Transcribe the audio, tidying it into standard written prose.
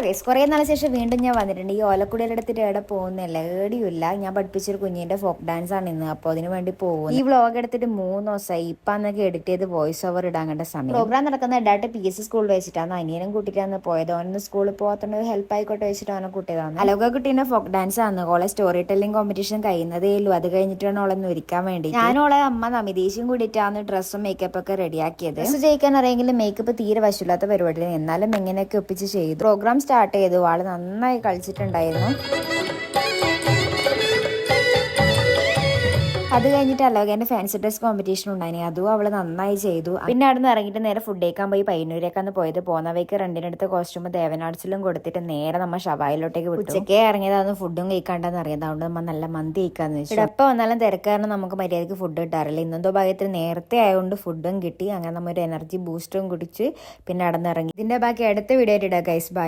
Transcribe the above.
Guys കുറേ നാളെ ശേഷം വീണ്ടും ഞാൻ വന്നിട്ടുണ്ട്. ഈ ഓലക്കുടിയുടെ അടുത്തിട്ട് എവിടെ പോകുന്നില്ല, ഏടിയുമില്ല. ഞാൻ പഠിപ്പിച്ചൊരു കുഞ്ഞിന്റെ ഫോക്ക് ഡാൻസ് ആണ് ഇന്ന്, അപ്പോൾ അതിന് വേണ്ടി പോകും. ഈ വ്ളോഗ് എടുത്തിട്ട് 3 ദിവസമായി. ഇപ്പം എന്നൊക്കെ എഡിറ്റ് ചെയ്ത് വോയിസ് ഓവർ ഇടാൻ കണ്ട സമയം. പ്രോഗ്രാം നടക്കുന്ന ഡാറ്റ PSC സ്കൂളിൽ വെച്ചിട്ടാണ്. അനിയനും കൂട്ടിയിട്ടാണ് പോയത്. ഓനൊന്ന് സ്കൂളിൽ പോകാത്തോണ്ട് ഹെൽപ്പ് ആയിക്കോട്ടെ വെച്ചിട്ട് അവനെ കൂട്ടിയതാണ്. അലോക കുട്ടീന്റെ ഫോക്ക് ഡാൻസ് ആണ്. ഓളെ സ്റ്റോറി ടെല്ലിംഗ് കോമ്പറ്റീഷൻ കഴിയുന്നതേ ഉള്ളൂ. അത് കഴിഞ്ഞിട്ടാണ് ഓളെന്ന് ഒരുക്കാൻ വേണ്ടി ഞാനോളെ അമ്മ നമിതേശും കൂടിയിട്ടാണ് ഡ്രസ്സും മേക്കപ്പ് ഒക്കെ റെഡിയാക്കിയത്. ഡ്രസ്സ് ജയിക്കാൻ അറിയെങ്കിലും മേക്കപ്പ് തീരെ വശമില്ലാത്ത പരിപാടിയിൽ എന്നാലും എങ്ങനെയൊക്കെ ഒപ്പിച്ച് ചെയ്തു. പ്രോഗ്രാം സ്റ്റാർട്ട് ചെയ്തു. ആള് നന്നായി കളിച്ചിട്ടുണ്ടായിരുന്നു. അത് കഴിഞ്ഞിട്ട് അലോകേന്റെ ഫാൻസി ഡ്രസ് കോമ്പറ്റീഷൻ ഉണ്ടായിരുന്നു. അതും അവള് നന്നായി ചെയ്തു. പിന്നെ അവിടെ നിന്ന് ഇറങ്ങിയിട്ട് നേരെ ഫുഡ് കഴിക്കാൻ പോയി. പയ്യന്നൂരേക്കാണ് പോയത്. പോകുന്ന വഴിക്ക് രണ്ടിനടുത്ത് കോസ്റ്റ്യൂം ദേവനാർട്സിലും കൊടുത്തിട്ട് നേരെ നമ്മൾ ഷവായിലോട്ടേക്ക് വിട്ടു. ഉച്ചക്കേ ഇറങ്ങിയതാണ് ഫുഡും കഴിക്കാണ്ടെന്ന് അറിയാം. അതുകൊണ്ട് നമ്മൾ നല്ല മന്തി കഴിക്കാന്ന് വെച്ചു. ഇവിടെ എപ്പോൾ വന്നാലും തിരക്കാരണം നമുക്ക് മര്യാദയ്ക്ക് ഫുഡ് കിട്ടാറില്ല. ഇന്നെന്തോ ഭാഗ്യത്തിൽ നേരത്തെ ആയതുകൊണ്ട് ഫുഡും കിട്ടി. അങ്ങനെ നമ്മൾ ഒരു എനർജി ബൂസ്റ്ററും കുടിച്ച് പിന്നെ അവിടെ നിന്ന് ഇറങ്ങി. ഇതിന്റെ ബാക്കി അടുത്ത വീഡിയോ ആയിട്ട് ഇടാം ഗൈസ്. ബൈ.